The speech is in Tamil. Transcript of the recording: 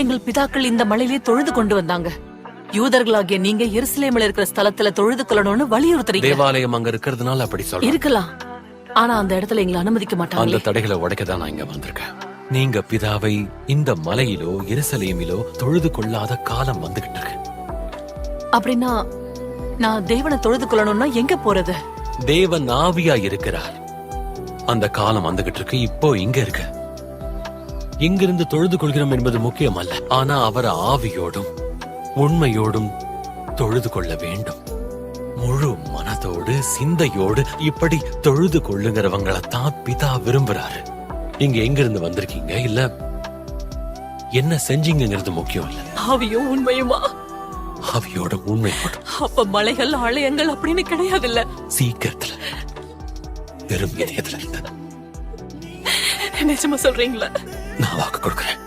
எங்கள் பிதாக்கள் இந்த மலையிலே தொழுது கொண்டு வந்தாங்க. யூதர்களாகிய நீங்க எருசலேமில் இருக்கிற ஸ்தலத்துல தொழுது கொள்ளணும்னு வலியுறுத்துறீங்க. தேவாலயம் அங்க இருக்கிறதுனால அப்படி சொல்றேன். இருக்கலாம், ஆனா அந்த இடத்துல எங்களை அனுமதிக்க மாட்டாங்க. அந்த தடைகளை உடைக்கதான் நான் இங்க வந்திருக்கேன். நீங்க பிதாவை இந்த மலையிலோ எருசலேமிலோ தொழுது கொள்ளாத காலம் வந்துகிட்டு இருக்கு. அப்படின்னா நான் தேவனை தொழுது கொள்ளணும்னா எங்க போறது? தேவன் ஆவியா இருக்கிறார். அந்த காலம் வந்துகிட்டு இருக்கு. இப்போ இங்க இருக்கு. இங்கிருந்து தொழுது கொள்கிறோம் என்பது முக்கியம் அல்ல, ஆனா அவர் ஆவியோடும் உண்மையோடும் தொழுது கொள்ள வேண்டும். முழு மனதோடு சிந்தையோடு இப்படி தொழுது கொள்ளுங்கிறவங்களைத்தான் பிதா விரும்புறாரு. நீங்க எங்கிருந்து வந்திருக்கீங்க இல்ல என்ன செஞ்சீங்கிறது முக்கியம் இல்ல. ஆவியும் உண்மையுமா? ஆவியோட உண்மையோடும். அப்ப மலைகள் ஆலயங்கள் அப்படின்னு கிடையாது இல்ல? சீக்கிரத்துல வெறும் இதயத்துல இருந்து. நிஜமா சொல்றீங்களா? நான் வாக்கு கொடுக்கிறேன்.